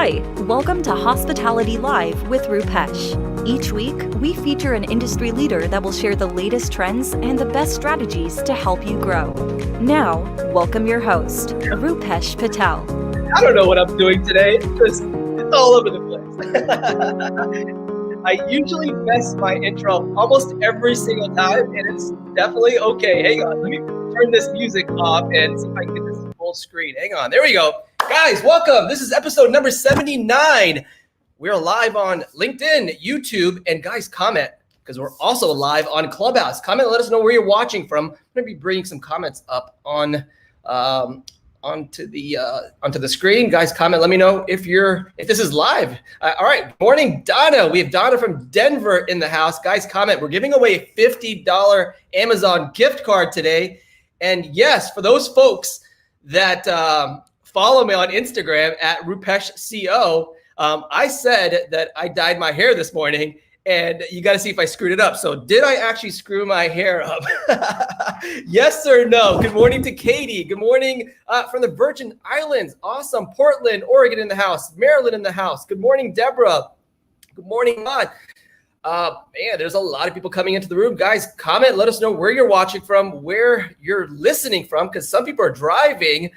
Hi, welcome to Hospitality Live with Rupesh. Each week, we feature an industry leader that will share the latest trends and the best strategies to help you grow. Now, welcome your host, Rupesh Patel. I don't know what I'm doing today. It's all over the place. I usually mess my intro almost every single time, and it's definitely okay. Hang on, let me turn this music off and see if I can get this full screen. Hang on, there we go. Guys, welcome. This is episode number 79. We're live on LinkedIn, YouTube, and guys, comment because we're also live on Clubhouse. Comment, let us know where you're watching from. I'm going to be bringing some comments up on onto the screen. Guys, comment. Let me know if this is live. All right. Morning, Donna. We have Donna from Denver in the house. Guys, comment. We're giving away a $50 Amazon gift card today. And yes, for those folks that follow me on Instagram at RupeshCO, I said that I dyed my hair this morning, and you got to see if I screwed it up. So did I actually screw my hair up? Yes or no? Good morning to Katie. Good morning from the Virgin Islands. Awesome. Portland, Oregon in the house. Maryland in the house. Good morning, Deborah. Good morning, Maud. Man, there's a lot of people coming into the room. Guys, comment. Let us know where you're watching from, where you're listening from, because some people are driving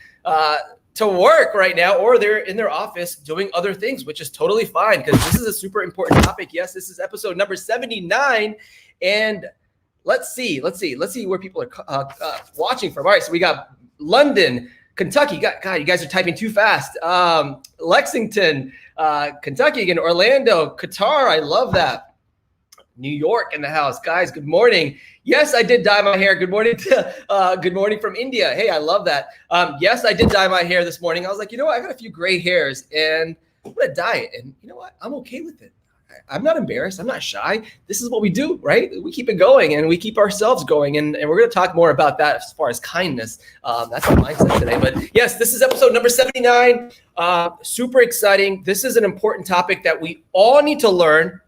to work right now, or they're in their office doing other things, which is totally fine because this is a super important topic. Yes, this is episode number 79, and let's see where people are watching from. All right, so we got London, Kentucky. God, you guys are typing too fast. Lexington, Kentucky again, Orlando, Qatar. I love that. New York in the house. Guys, good morning. Yes, I did dye my hair. Good morning good morning from India. Hey, I love that. Yes, I did dye my hair this morning. I was like, you know what? I got a few gray hairs and I'm going to dye it. And you know what? I'm okay with it. I'm not embarrassed. I'm not shy. This is what we do, right? We keep it going and we keep ourselves going. And we're going to talk more about that as far as kindness. That's our mindset today. But yes, this is episode number 79. Super exciting. This is an important topic that we all need to learn.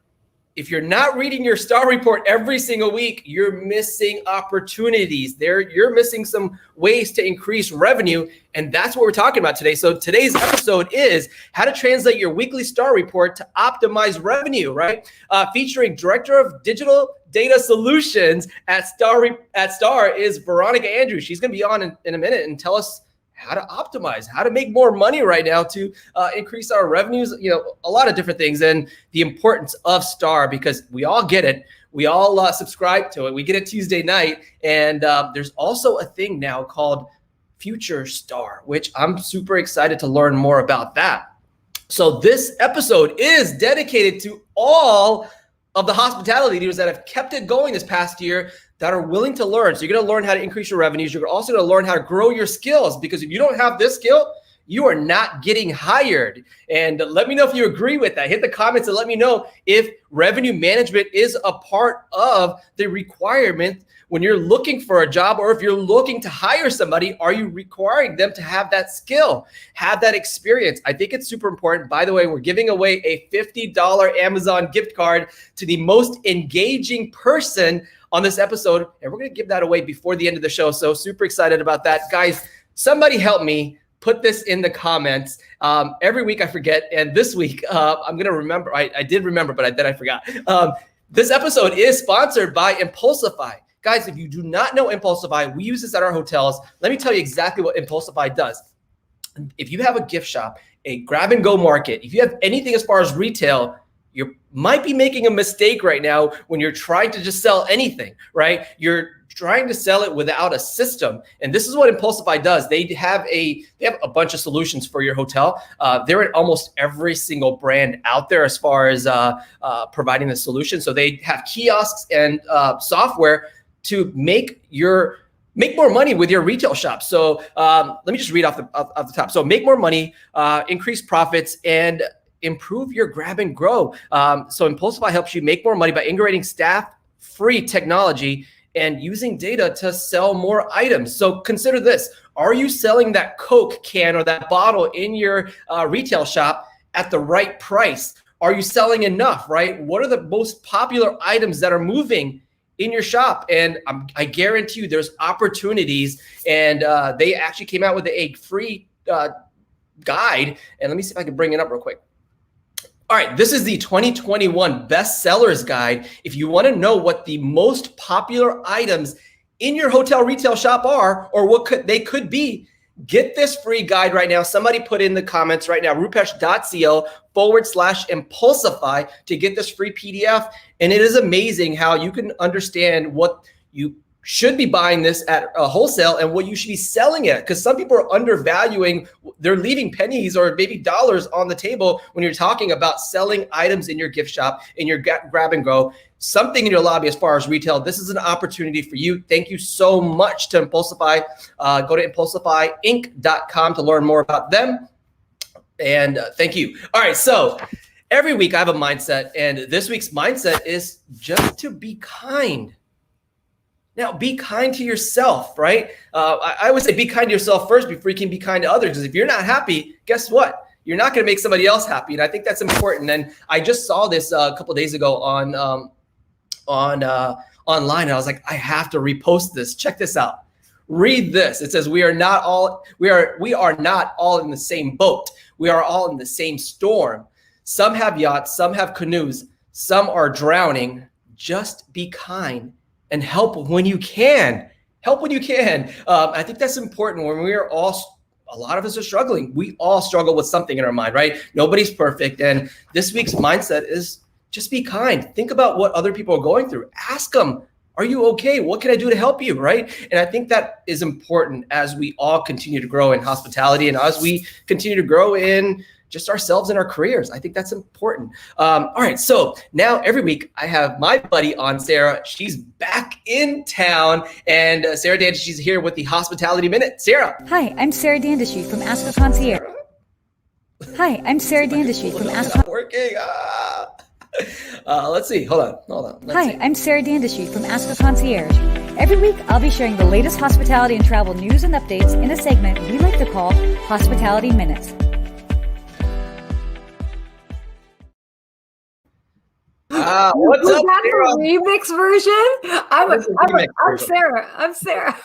If you're not reading your STAR report every single week, you're missing opportunities. You're missing some ways to increase revenue, and that's what we're talking about today. So today's episode is how to translate your weekly STAR report to optimize revenue, right? Featuring Director of Digital Data Solutions at STAR is Veronica Andrews. She's going to be on in a minute and tell us how to optimize, how to make more money right now to increase our revenues, a lot of different things, and the importance of STAR, because we all get it. We all subscribe to it. We get it Tuesday night. And there's also a thing now called Future STAR, which I'm super excited to learn more about that. So this episode is dedicated to all of the hospitality leaders that have kept it going this past year, that are willing to learn. So you're going to learn how to increase your revenues. You're also going to learn how to grow your skills, because if you don't have this skill, you are not getting hired. And let me know if you agree with that. Hit the comments and let me know if revenue management is a part of the requirement when you're looking for a job, or if you're looking to hire somebody, are you requiring them to have that skill, have that experience? I think it's super important. By the way, we're giving away a $50 Amazon gift card to the most engaging person on this episode, and we're going to give that away before the end of the show. So super excited about that. Guys, somebody help me put this in the comments. Every week I forget, and this week I'm going to remember. I did remember, but then I forgot. This episode is sponsored by Impulsify. Guys, if you do not know Impulsify, we use this at our hotels. Let me tell you exactly what Impulsify does. If you have a gift shop, a grab-and-go market, if you have anything as far as retail, you might be making a mistake right now when you're trying to just sell anything, right? You're trying to sell it without a system. And this is what Impulsify does. They have a bunch of solutions for your hotel. They're in almost every single brand out there as far as providing the solution. So they have kiosks and software to make more money with your retail shop. So let me just read off the top. So make more money, increase profits, and improve your grab and grow. So Impulsify helps you make more money by integrating staff-free technology and using data to sell more items. So consider this. Are you selling that Coke can or that bottle in your retail shop at the right price? Are you selling enough, right? What are the most popular items that are moving in your shop? And I guarantee you there's opportunities, and they actually came out with a free guide. And let me see if I can bring it up real quick. All right, this is the 2021 bestsellers guide. If you want to know what the most popular items in your hotel retail shop are, or what they could be, get this free guide right now. Somebody put in the comments right now, rupesh.co/impulsify to get this free PDF. And it is amazing how you can understand what you should be buying this at a wholesale and what you should be selling it. Because some people are undervaluing, they're leaving pennies or maybe dollars on the table when you're talking about selling items in your gift shop, in your grab and go, something in your lobby as far as retail. This is an opportunity for you. Thank you so much to Impulsify. Go to impulsifyinc.com to learn more about them. And thank you. All right, so every week I have a mindset, and this week's mindset is just to be kind. Now, be kind to yourself, right? I would say be kind to yourself first before you can be kind to others. Because if you're not happy, guess what? You're not going to make somebody else happy. And I think that's important. And I just saw this a couple of days ago online, and I was like, I have to repost this. Check this out. Read this. It says, we are not all in the same boat. We are all in the same storm. Some have yachts, some have canoes, some are drowning. Just be kind and help when you can. Help when you can. I think that's important when we are all, a lot of us are struggling. We all struggle with something in our mind, right? Nobody's perfect. And this week's mindset is just be kind. Think about what other people are going through. Ask them, are you okay? What can I do to help you, right? And I think that is important as we all continue to grow in hospitality and as we continue to grow in just ourselves and our careers. I think that's important. All right, so now every week I have my buddy on, Sarah. She's back in town, and Sarah Dandashy, she's here with the Hospitality Minute. Sarah. Hi, I'm Sarah Dandashy from Ask a Concierge. Hi, I'm Sarah Dandashy from Ask a Working. Let's see. Hold on. Hi, I'm Sarah Dandashy from Ask a Concierge. Every week, I'll be sharing the latest hospitality and travel news and updates in a segment we like to call Hospitality Minutes. What's Was up, that Sarah? the remix version? I'm Sarah. I'm Sarah.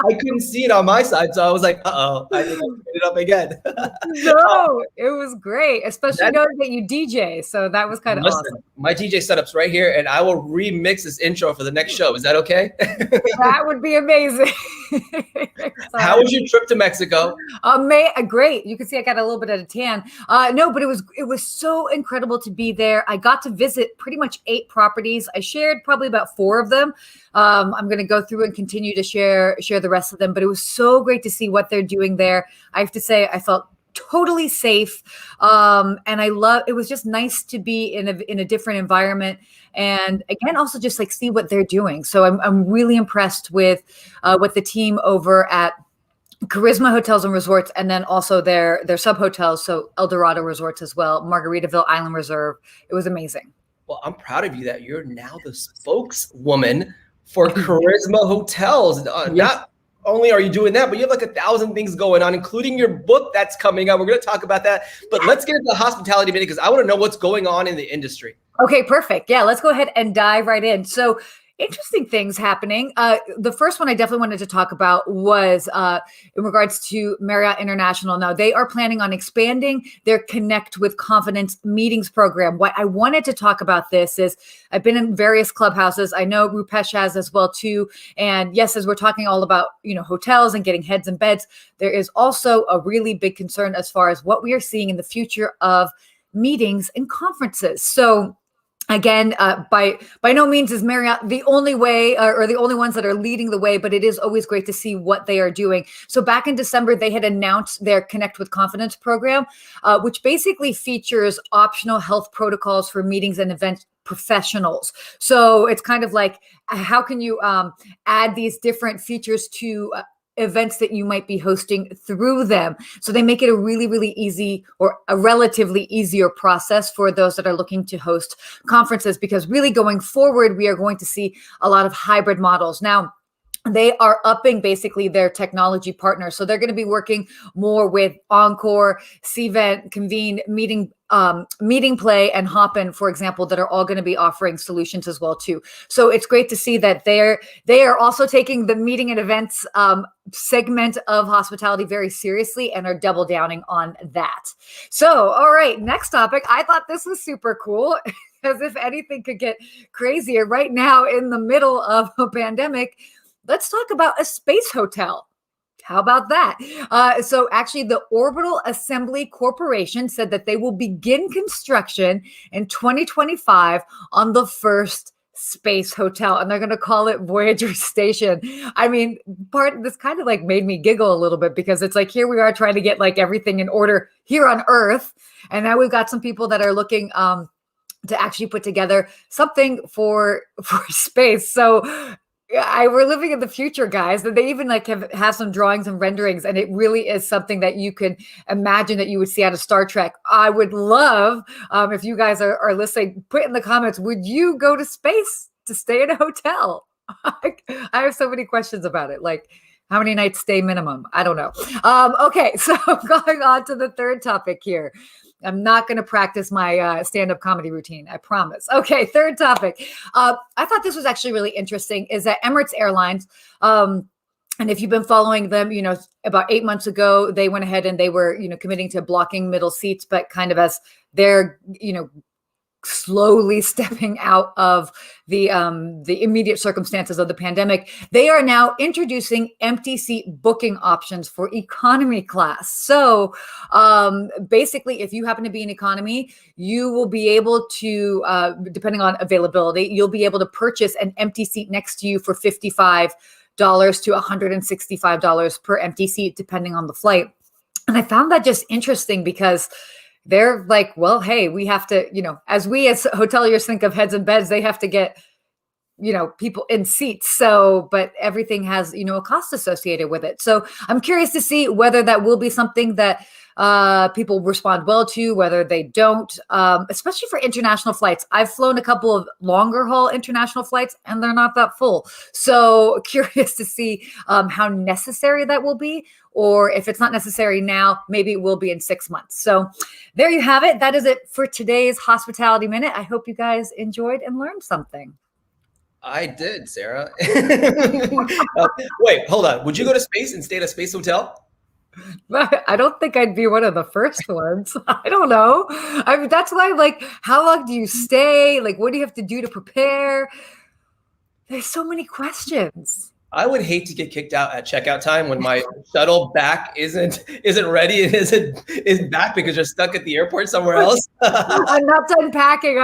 I couldn't see it on my side, so I was like, uh-oh, I think I put it up again. No, it was great, especially knowing that you DJ. So that was kind of awesome. My DJ setup's right here, and I will remix this intro for the next show. Is that okay? That would be amazing. How was your trip to Mexico? Great. You can see I got a little bit of a tan. No, but it was so incredible to be there. I got to visit pretty much 8 properties. I shared probably about 4 of them. I'm going to go through and continue to share the rest of them, but it was so great to see what they're doing there. I have to say, I felt totally safe. And it was just nice to be in a different environment. And again, also just like see what they're doing. So I'm really impressed with what the team over at Charisma Hotels and Resorts, and then also their sub hotels. So El Dorado Resorts as well, Margaritaville Island Reserve. It was amazing. Well, I'm proud of you that you're now the spokeswoman for Charisma Hotels. Yes. Not only are you doing that, but you have like 1,000 things going on, including your book that's coming up. We're going to talk about that. But let's get into the hospitality minute because I want to know what's going on in the industry. Okay, perfect. Yeah, let's go ahead and dive right in. So interesting things happening. The first one I definitely wanted to talk about was in regards to Marriott International. Now, they are planning on expanding their Connect with Confidence meetings program. What I wanted to talk about this is I've been in various clubhouses. I know Rupesh has as well too. And yes, as we're talking all about, hotels and getting heads and beds, there is also a really big concern as far as what we are seeing in the future of meetings and conferences. So again, by no means is Marriott the only way or the only ones that are leading the way, but it is always great to see what they are doing. So back in December, they had announced their Connect with Confidence program, which basically features optional health protocols for meetings and event professionals. So it's kind of like, how can you add these different features to events that you might be hosting through them. So they make it a really, really easy or a relatively easier process for those that are looking to host conferences, because really going forward, we are going to see a lot of hybrid models. Now, they are upping basically their technology partners. So they're going to be working more with Encore, Cvent, Convene, meeting Meeting Play and Hopin, for example, that are all going to be offering solutions as well too. So it's great to see that they are also taking the meeting and events segment of hospitality very seriously and are double downing on that. So, all right, next topic. I thought this was super cool. As if anything could get crazier right now in the middle of a pandemic. Let's talk about a space hotel. How about that? So actually, the Orbital Assembly Corporation said that they will begin construction in 2025 on the first space hotel, and they're going to call it Voyager Station. I mean, this kind of like made me giggle a little bit, because it's like, here we are trying to get like everything in order here on Earth, and now we've got some people that are looking to actually put together something for space. So we're living in the future, guys. They even like have some drawings and renderings, and it really is something that you could imagine that you would see out of Star Trek. I would love, if you guys are listening, put in the comments, would you go to space to stay in a hotel? I have so many questions about it. Like, how many nights stay minimum? I don't know. Okay, so going on to the third topic here. I'm not going to practice my stand-up comedy routine, I promise. Okay, third topic. I thought this was actually really interesting, is that Emirates Airlines, and if you've been following them, about 8 months ago, they went ahead and they were, committing to blocking middle seats, but kind of as they're, slowly stepping out of the immediate circumstances of the pandemic, they are now introducing empty seat booking options for economy class. So basically, if you happen to be in economy, you will be able to, depending on availability, you'll be able to purchase an empty seat next to you for $55 to $165 per empty seat, depending on the flight. And I found that just interesting, because they're like, well, hey, we have to, as we as hoteliers think of heads and beds, they have to get, people in seats. So, but everything has, a cost associated with it. So I'm curious to see whether that will be something that people respond well to, whether they don't, especially for international flights. I've flown a couple of longer haul international flights, and they're not that full. So curious to see how necessary that will be, or if it's not necessary now, maybe it will be in 6 months. So there you have it. That is it for today's Hospitality Minute. I hope you guys enjoyed and learned something. I did, Sarah. Wait, hold on. Would you go to space and stay at a space hotel? I don't think I'd be one of the first ones. I don't know. I mean, that's why, like, how long do you stay? Like, what do you have to do to prepare? There's so many questions. I would hate to get kicked out at checkout time when my shuttle back isn't ready and isn't back because you're stuck at the airport somewhere else. I'm not done packing.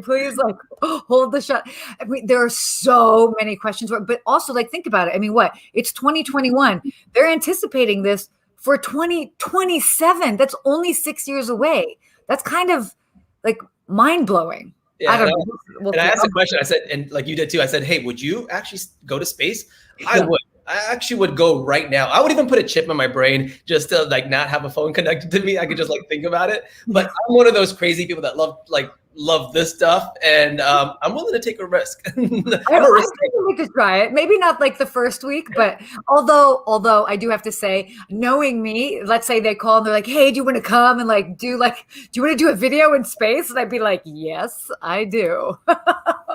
Please, like, hold the shut. I mean, there are so many questions, but also, like, think about it. I mean, it's 2021. They're anticipating this for 2027. That's only 6 years away. That's kind of like mind blowing. Yeah, I don't know. And I asked a question. I said, and like you did too, I said, hey, would you actually go to space? I would. I actually would go right now. I would even put a chip in my brain just to like not have a phone connected to me. I could just like think about it. But I'm one of those crazy people that love this stuff, and I'm willing to take a risk. I think we could try it. Maybe not like the first week, but although I do have to say, knowing me, let's say they call and they're like, "Hey, do you want to come and do you want to do a video in space?" And I'd be like, "Yes, I do."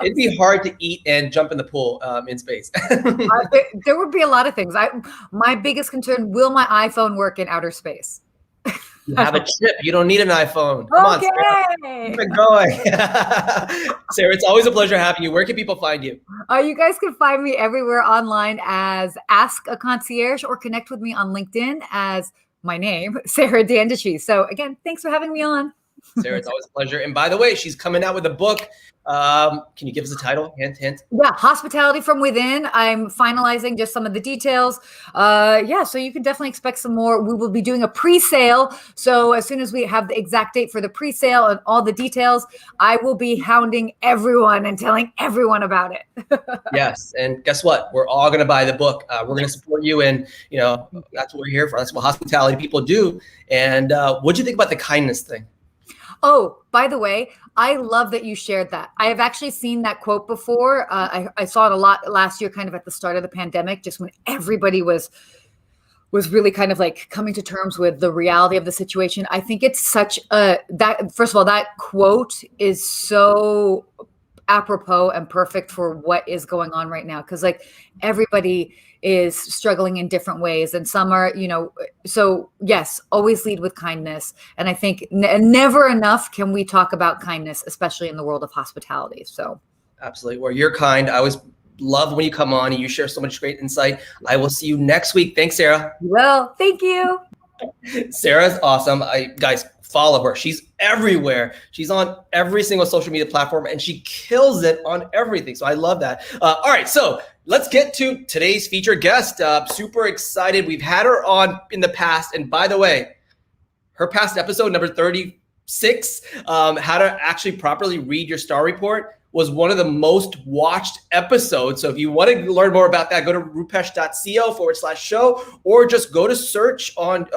It'd be hard to eat and jump in the pool in space. There would be a lot of things. My biggest concern: will my iPhone work in outer space? You have a chip. You don't need an iPhone. Come on, Sarah. Keep it going. Sarah, it's always a pleasure having you. Where can people find you? You guys can find me everywhere online as Ask a Concierge, or connect with me on LinkedIn as my name, Sarah Dandashy. So again, thanks for having me on. Sarah, it's always a pleasure. And by the way, she's coming out with a book. Can you give us a title? Hint, hint. Yeah, Hospitality from Within. I'm finalizing just some of the details. So you can definitely expect some more. We will be doing a pre-sale. So as soon as we have the exact date for the pre-sale and all the details, I will be hounding everyone and telling everyone about it. Yes. And guess what? We're all going to buy the book. We're going to support you. And, that's what we're here for. That's what hospitality people do. And what'd you think about the kindness thing? Oh, by the way, I love that you shared that. I have actually seen that quote before. I saw it a lot last year, kind of at the start of the pandemic, just when everybody was was really kind of like coming to terms with the reality of the situation. I think it's such that first of all, that quote is so apropos and perfect for what is going on right now. Cause like everybody is struggling in different ways and some are, so yes, always lead with kindness. And I think never enough can we talk about kindness, especially in the world of hospitality. So absolutely. Well, you're kind. I always love when you come on and you share so much great insight. I will see you next week. Thanks, Sarah. Well, thank you. Sarah's awesome. Guys, follow her. She's everywhere. She's on every single social media platform and she kills it on everything. So I love that. All right. So let's get to today's featured guest. Super excited. We've had her on in the past. And by the way, her past episode, number 36, how to actually properly read your STAR report, was one of the most watched episodes. So if you want to learn more about that, go to rupesh.co/show or just go to search on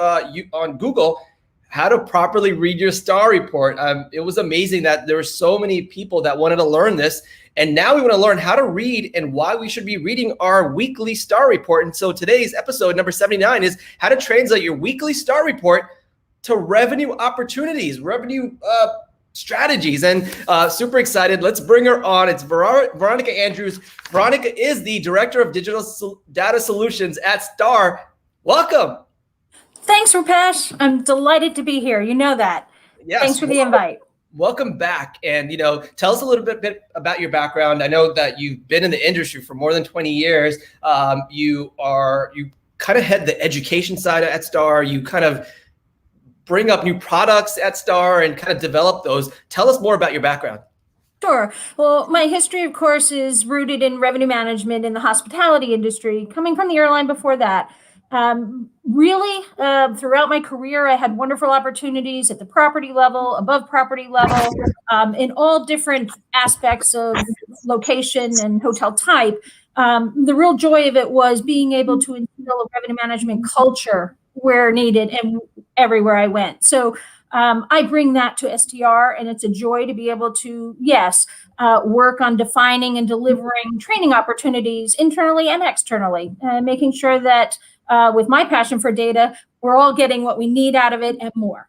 Google, how to properly read your STAR report. It was amazing that there were so many people that wanted to learn this. And now we want to learn how to read and why we should be reading our weekly STAR report. And so today's episode, number 79, is how to translate your weekly STAR report to revenue opportunities, revenue strategies. And super excited. Let's bring her on. It's Veronica Andrews. Veronica is the Director of Digital Data Solutions at STAR. Welcome. Thanks, Rupesh. I'm delighted to be here. You know that. Yes. Thanks for the invite. Welcome back. And, tell us a little bit about your background. I know that you've been in the industry for more than 20 years. You kind of head the education side at STAR. You kind of bring up new products at STAR and kind of develop those. Tell us more about your background. Sure. Well, my history, of course, is rooted in revenue management in the hospitality industry, coming from the airline before that. Really, throughout my career, I had wonderful opportunities at the property level, above property level, in all different aspects of location and hotel type. The real joy of it was being able to instill a revenue management culture where needed and everywhere I went. So I bring that to STR, and it's a joy to be able to, work on defining and delivering training opportunities internally and externally, making sure that with my passion for data, we're all getting what we need out of it and more.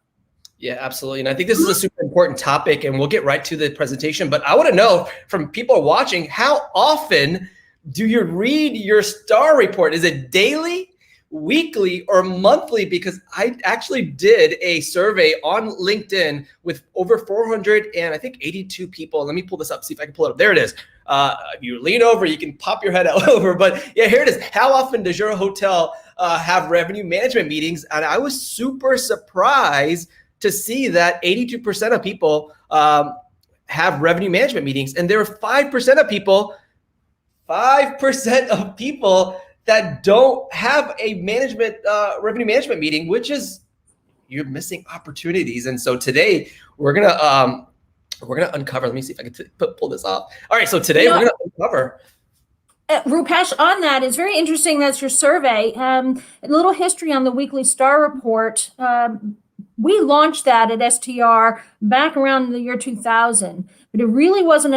Yeah, absolutely. And I think this is a super important topic, and we'll get right to the presentation. But I want to know from people watching, how often do you read your STAR report? Is it daily, weekly, or monthly? Because I actually did a survey on LinkedIn with over 482 people. Let me pull this up, see if I can pull it up. There it is. If you lean over, you can pop your head over. But yeah, here it is. How often does your hotel have revenue management meetings? And I was super surprised to see that 82% of people have revenue management meetings. And there are 5% of people that don't have a revenue management meeting, which is, you're missing opportunities. And so today we're gonna uncover. Let me see if I can pull this off. All right, so today we're gonna uncover. Rupesh, on that, it's very interesting. That's your survey. A little history on the weekly STAR report. We launched that at STR back around the year 2000, but it really wasn't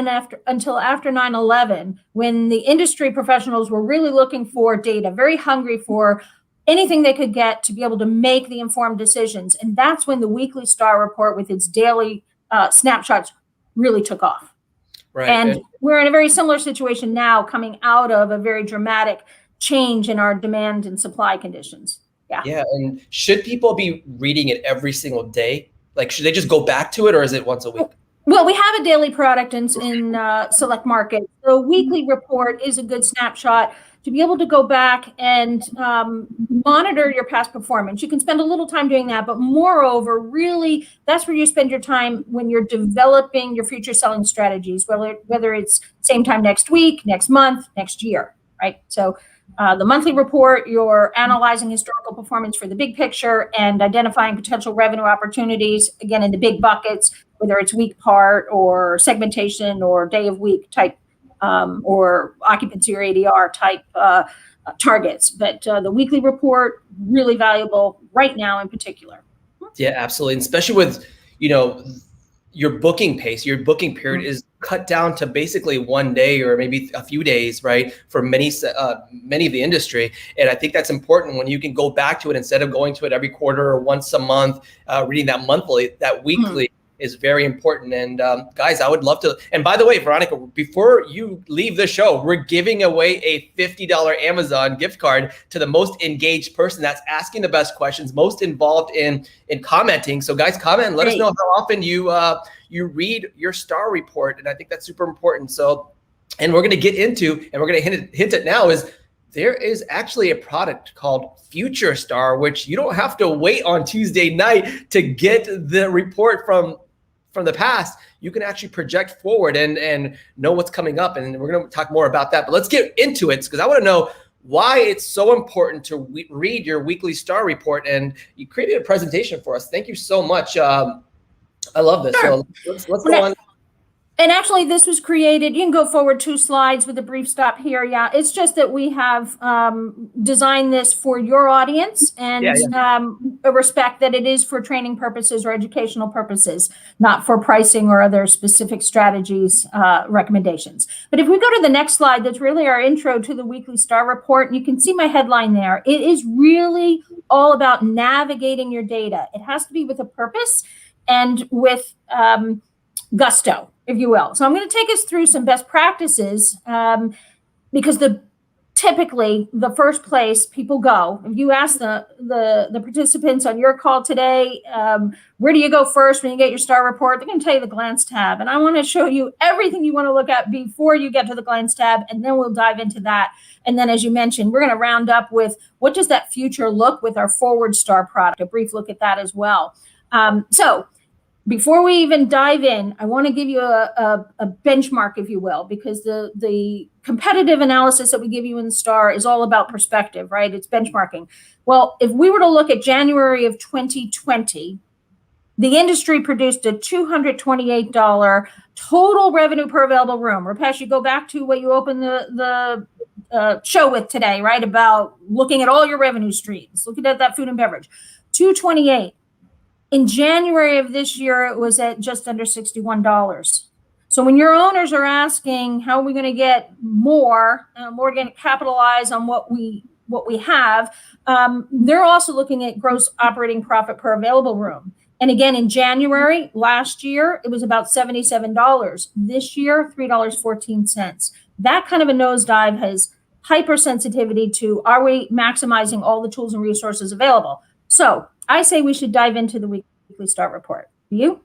until after 9/11 when the industry professionals were really looking for data, very hungry for anything they could get to be able to make the informed decisions. And that's when the weekly STAR report with its daily snapshots really took off. Right. And we're in a very similar situation now, coming out of a very dramatic change in our demand and supply conditions. Yeah. And should people be reading it every single day? Like, should they just go back to it, or is it once a week? Well, we have a daily product in select markets. The weekly report is a good snapshot to be able to go back and monitor your past performance. You can spend a little time doing that, but moreover, really, that's where you spend your time when you're developing your future selling strategies, whether it's same time next week, next month, next year, right? So the monthly report, you're analyzing historical performance for the big picture and identifying potential revenue opportunities, again, in the big buckets, whether it's week part or segmentation or day of week type or occupancy or ADR type targets. But the weekly report, really valuable right now in particular. Yeah, absolutely. And especially with, your booking pace, your booking period is cut down to basically one day or maybe a few days, right, for many of the industry. And I think that's important when you can go back to it instead of going to it every quarter or once a month, reading that monthly, that weekly. Is very important. And guys, I would love to. And by the way, Veronica, before you leave the show, we're giving away a $50 Amazon gift card to the most engaged person that's asking the best questions, most involved in commenting. So guys, comment and let us know how often you read your STR report. And I think that's super important. So, and we're going to get into, and we're going to hint it now, is there is actually a product called Future STR, which you don't have to wait on Tuesday night to get the report from the past. You can actually project forward and know what's coming up. And we're going to talk more about that. But let's get into it, because I want to know why it's so important to read your weekly STR report. And you created a presentation for us. Thank you so much. I love this. Sure. So let's go on. And actually, this was created, you can go forward 2 slides with a brief stop here. Yeah, it's just that we have designed this for your audience and respect that it is for training purposes or educational purposes, not for pricing or other specific strategies recommendations. But if we go to the next slide, that's really our intro to the weekly STR report. And you can see my headline there. It is really all about navigating your data. It has to be with a purpose and with gusto, if you will. So I'm going to take us through some best practices because typically the first place people go, if you ask the participants on your call today, where do you go first when you get your STR report? They're going to tell you the glance tab. And I want to show you everything you want to look at before you get to the glance tab, and then we'll dive into that. And then, as you mentioned, we're going to round up with what does that future look with our forward STR product, a brief look at that as well. So before we even dive in, I want to give you a benchmark, if you will, because the competitive analysis that we give you in the STR is all about perspective, right? It's benchmarking. Well, if we were to look at January of 2020, the industry produced a $228 total revenue per available room. Rupesh, you go back to what you opened the show with today, right? About looking at all your revenue streams, looking at that food and beverage. $228. In January of this year, it was at just under $61. So when your owners are asking, how are we going to get more, we're going to capitalize on what we have, they're also looking at gross operating profit per available room. And again, in January last year, it was about $77. This year, $3.14. That kind of a nosedive has hypersensitivity to, are we maximizing all the tools and resources available? So I say we should dive into the weekly STR report. You?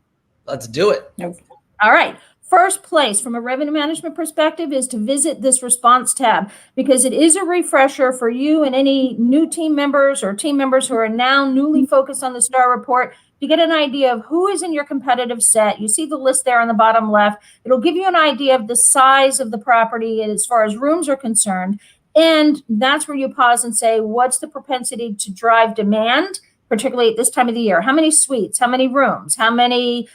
Let's do it. Okay. All right. First place from a revenue management perspective is to visit this response tab, because it is a refresher for you and any new team members or team members who are now newly focused on the STR report to get an idea of who is in your competitive set. You see the list there on the bottom left. It'll give you an idea of the size of the property as far as rooms are concerned. And that's where you pause and say, what's the propensity to drive demand, particularly at this time of the year? How many suites, how many rooms, how many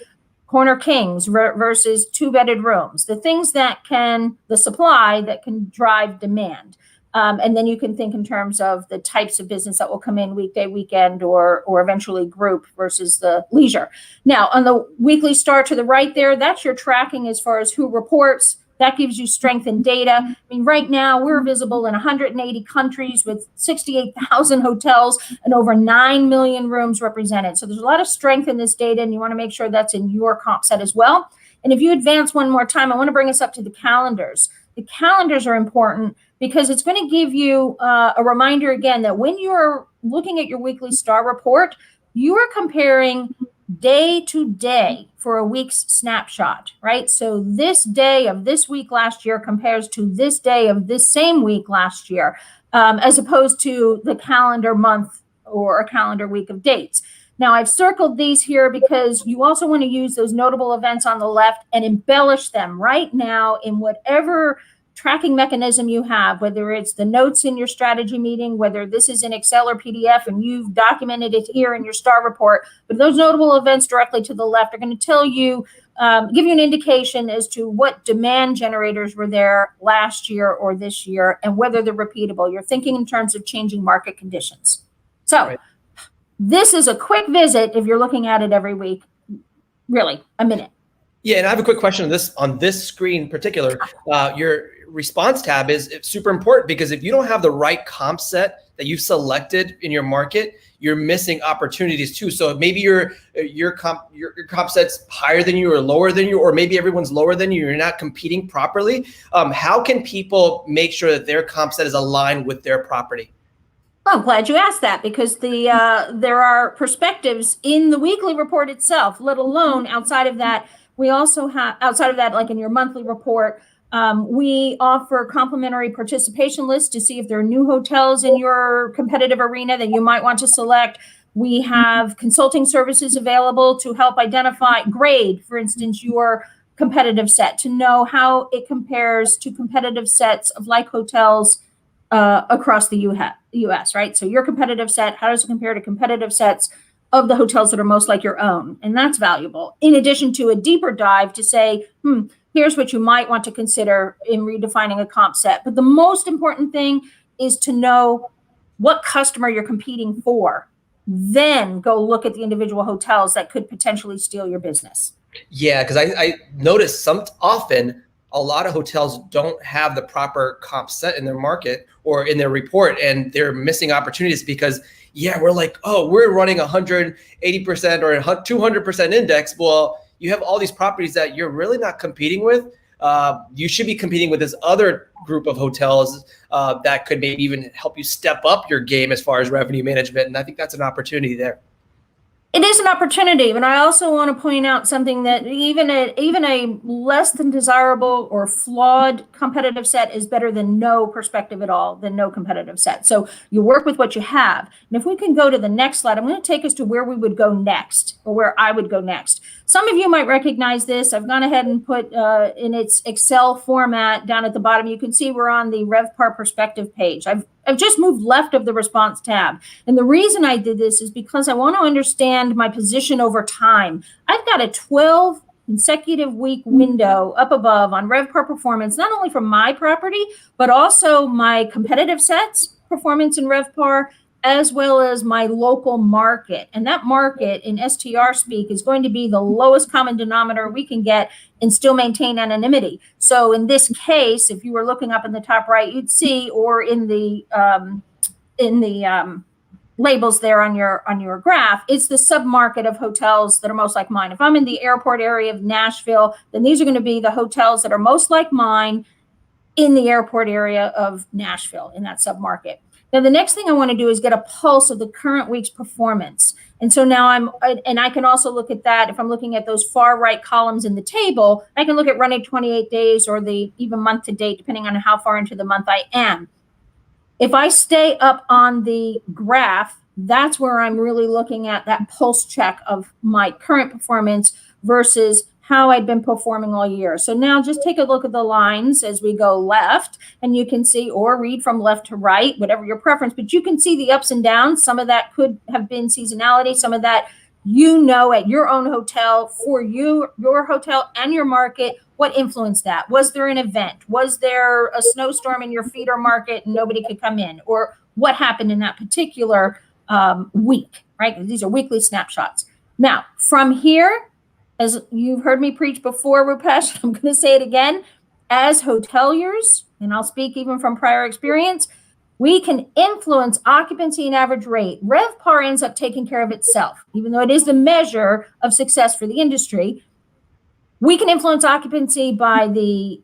corner kings versus 2-bedded rooms, the things that the supply that can drive demand. And then you can think in terms of the types of business that will come in weekday, weekend, or eventually group versus the leisure. Now, on the weekly STR to the right there, that's your tracking as far as who reports. That gives you strength in data. I mean, right now we're visible in 180 countries with 68,000 hotels and over 9 million rooms represented. So there's a lot of strength in this data, and you want to make sure that's in your comp set as well. And if you advance one more time, I want to bring us up to the calendars. The calendars are important because it's going to give you a reminder again that when you're looking at your weekly STR report, you are comparing day to day for a week's snapshot, right? So this day of this week last year compares to this day of this same week last year, as opposed to the calendar month or a calendar week of dates. Now, I've circled these here because you also want to use those notable events on the left and embellish them right now in whatever tracking mechanism you have, whether it's the notes in your strategy meeting, whether this is in Excel or PDF and you've documented it here in your STR report. But those notable events directly to the left are going to tell you, give you an indication as to what demand generators were there last year or this year and whether they're repeatable. You're thinking in terms of changing market conditions. So this is a quick visit if you're looking at it every week, really a minute. Yeah, and I have a quick question on this screen in particular. Your response tab is super important because if you don't have the right comp set that you've selected in your market, you're missing opportunities too. So maybe your comp set's higher than you or lower than you, or maybe everyone's lower than you. You're not competing properly. How can people make sure that their comp set is aligned with their property? Well, I'm glad you asked that because there are perspectives in the weekly report itself, let alone outside of that. We also have, outside of that, like in your monthly report, we offer complimentary participation lists to see if there are new hotels in your competitive arena that you might want to select. We have consulting services available to help grade, for instance, your competitive set to know how it compares to competitive sets of like hotels across the US, right? So your competitive set, how does it compare to competitive sets of the hotels that are most like your own? And that's valuable. In addition to a deeper dive to say, here's what you might want to consider in redefining a comp set. But the most important thing is to know what customer you're competing for. Then go look at the individual hotels that could potentially steal your business. Yeah, because I noticed often a lot of hotels don't have the proper comp set in their market or in their report, and they're missing opportunities because, we're like, oh, we're running 180% or 200% index. Well, you have all these properties that you're really not competing with. You should be competing with this other group of hotels that could maybe even help you step up your game as far as revenue management. And I think that's an opportunity there. It is an opportunity, but I also want to point out something that even a less than desirable or flawed competitive set is better than no perspective at all, than no competitive set. So you work with what you have. And if we can go to the next slide, I'm going to take us to where we would go next, or where I would go next. Some of you might recognize this. I've gone ahead and put in its Excel format down at the bottom. You can see we're on the RevPAR perspective page. I've just moved left of the response tab. And the reason I did this is because I want to understand my position over time. I've got a 12 consecutive week window up above on RevPAR performance, not only for my property, but also my competitive sets performance in RevPAR, as well as my local market. And that market in STR speak is going to be the lowest common denominator we can get and still maintain anonymity. So in this case, if you were looking up in the top right, you'd see, or in the labels there on your graph, it's the submarket of hotels that are most like mine. If I'm in the airport area of Nashville, then these are going to be the hotels that are most like mine in the airport area of Nashville, in that submarket. Now, the next thing I want to do is get a pulse of the current week's performance. And so now I can also look at that. If I'm looking at those far right columns in the table, I can look at running 28 days or the even month to date, depending on how far into the month I am. If I stay up on the graph, that's where I'm really looking at that pulse check of my current performance versus how I'd been performing all year. So now just take a look at the lines as we go left, and you can see, or read from left to right, whatever your preference, but you can see the ups and downs. Some of that could have been seasonality. Some of that, at your own hotel, for you, your hotel and your market, what influenced that? Was there an event? Was there a snowstorm in your feeder market and nobody could come in? Or what happened in that particular week, right? These are weekly snapshots. Now, from here, as you've heard me preach before, Rupesh, I'm going to say it again, as hoteliers, and I'll speak even from prior experience, we can influence occupancy and average rate. RevPAR ends up taking care of itself, even though it is the measure of success for the industry. We can influence occupancy by the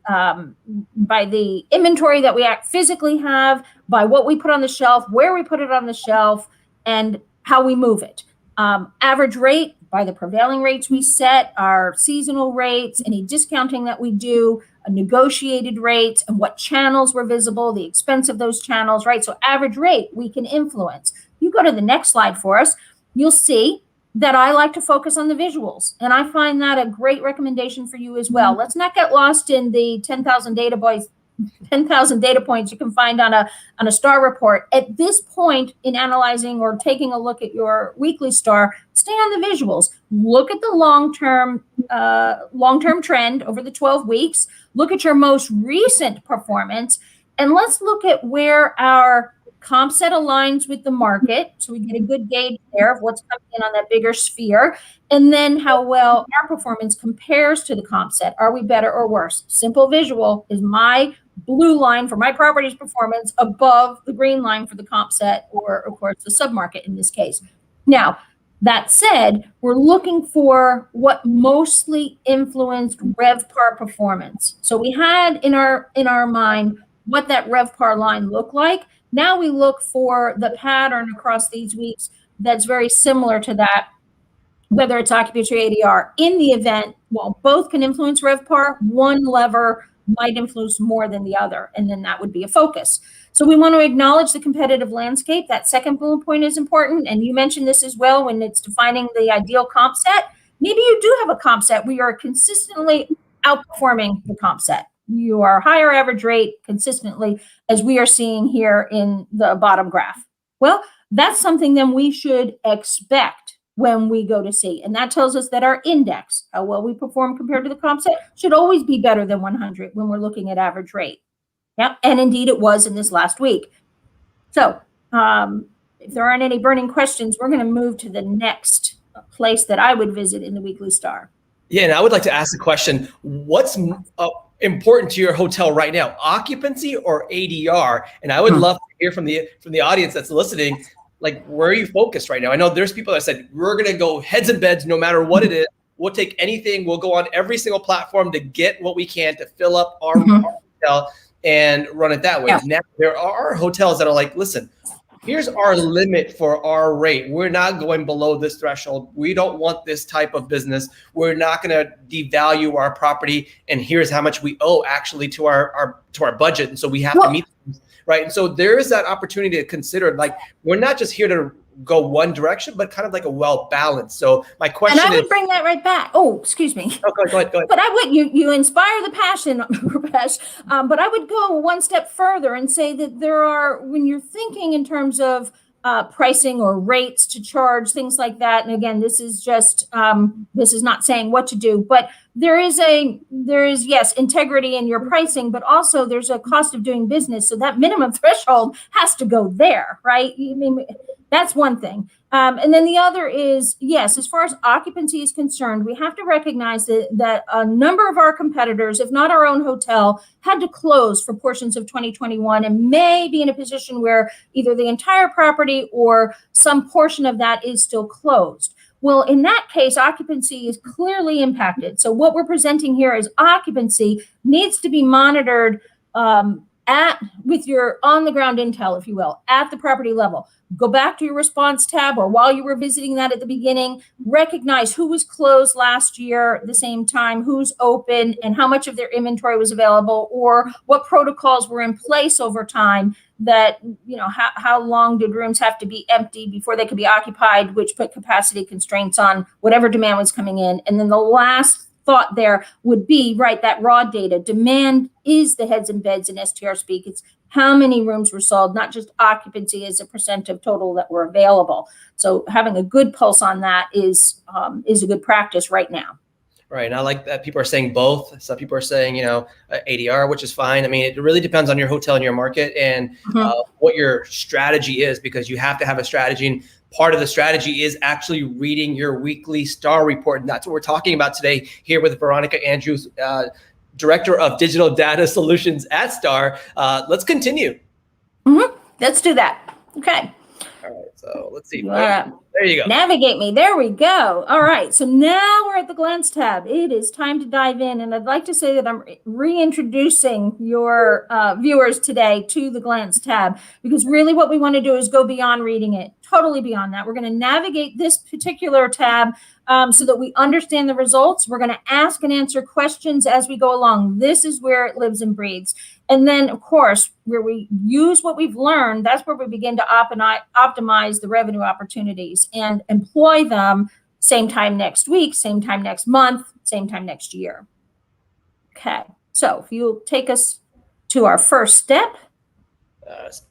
inventory that we physically have, by what we put on the shelf, where we put it on the shelf, and how we move it. Average rate, by the prevailing rates we set, our seasonal rates, any discounting that we do, negotiated rates, and what channels were visible, the expense of those channels, right? So average rate we can influence. You go to the next slide for us, you'll see that I like to focus on the visuals. And I find that a great recommendation for you as well. Let's not get lost in the 10,000 data points you can find on a STAR report. At this point in analyzing or taking a look at your weekly STAR, stay on the visuals. Look at the long-term trend over the 12 weeks. Look at your most recent performance, and let's look at where our comp set aligns with the market, so we get a good gauge there of what's coming in on that bigger sphere, and then how well our performance compares to the comp set. Are we better or worse? Simple visual is my blue line for my property's performance above the green line for the comp set, or of course the submarket in this case. Now, that said, we're looking for what mostly influenced RevPAR performance. So we had in our mind what that RevPAR line looked like. Now we look for the pattern across these weeks that's very similar to that, whether it's occupancy or ADR. In the event, while both can influence RevPAR, one lever might influence more than the other, and then that would be a focus. So we want to acknowledge the competitive landscape. That second bullet point is important, and you mentioned this as well when it's defining the ideal comp set. Maybe you do have a comp set where you are consistently outperforming the comp set. You are higher average rate consistently, as we are seeing here in the bottom graph. Well, that's something then we should expect when we go to see. And that tells us that our index, how well we perform compared to the comp set, should always be better than 100 when we're looking at average rate. Yeah, and indeed it was in this last week. So if there aren't any burning questions, we're going to move to the next place that I would visit in the Weekly Star. Yeah, and I would like to ask the question, what's important to your hotel right now, occupancy or ADR? And I would love to hear from the audience that's listening, like, where are you focused right now? I know there's people that said, we're going to go heads and beds no matter what it is. We'll take anything. We'll go on every single platform to get what we can to fill up our hotel and run it that way. Yeah. Now, there are hotels that are like, listen, here's our limit for our rate. We're not going below this threshold. We don't want this type of business. We're not going to devalue our property. And here's how much we owe actually to our budget. And so we have to meet them, right? And so there is that opportunity to consider, like, we're not just here to go one direction, but kind of like a well balanced. So my question is, and I would bring that right back. Oh, excuse me. Oh, go ahead. But I would, you inspire the passion, Rupesh. But I would go one step further and say that there are, when you're thinking in terms of pricing or rates to charge, things like that. And again, this is just, this is not saying what to do, but there is yes, integrity in your pricing, but also there's a cost of doing business. So that minimum threshold has to go there, right? I mean, that's one thing. And then the other is, yes, as far as occupancy is concerned, we have to recognize that a number of our competitors, if not our own hotel, had to close for portions of 2021 and may be in a position where either the entire property or some portion of that is still closed. Well, in that case, occupancy is clearly impacted. So what we're presenting here is occupancy needs to be monitored with your on-the-ground intel, if you will, at the property level. Go back to your response tab, or while you were visiting that at the beginning, recognize who was closed last year at the same time, who's open, and how much of their inventory was available, or what protocols were in place over time that, you know, how long did rooms have to be empty before they could be occupied, which put capacity constraints on whatever demand was coming in. And then the last thought there would be, right, that raw data. Demand is the heads and beds in STR speak. It's how many rooms were sold, not just occupancy as a percent of total that were available. So having a good pulse on that is a good practice right now. Right. And I like that people are saying both. Some people are saying, you know, ADR, which is fine. I mean, it really depends on your hotel and your market and what your strategy is, because you have to have a strategy. And part of the strategy is actually reading your weekly STAR report. And that's what we're talking about today here with Veronica Andrews, Director of Digital Data Solutions at STAR. Let's continue. Let's do that. Okay. All right. So let's see. There you go. Navigate me. There we go. All right. So now we're at the Glance tab. It is time to dive in. And I'd like to say that I'm reintroducing your viewers today to the Glance tab, because really what we want to do is go beyond reading it, totally beyond that. We're going to navigate this particular tab so that we understand the results. We're going to ask and answer questions as we go along. This is where it lives and breathes. And then, of course, where we use what we've learned, that's where we begin to optimize the revenue opportunities and employ them same time next week, same time next month, same time next year. Okay, so if you'll take us to our first step.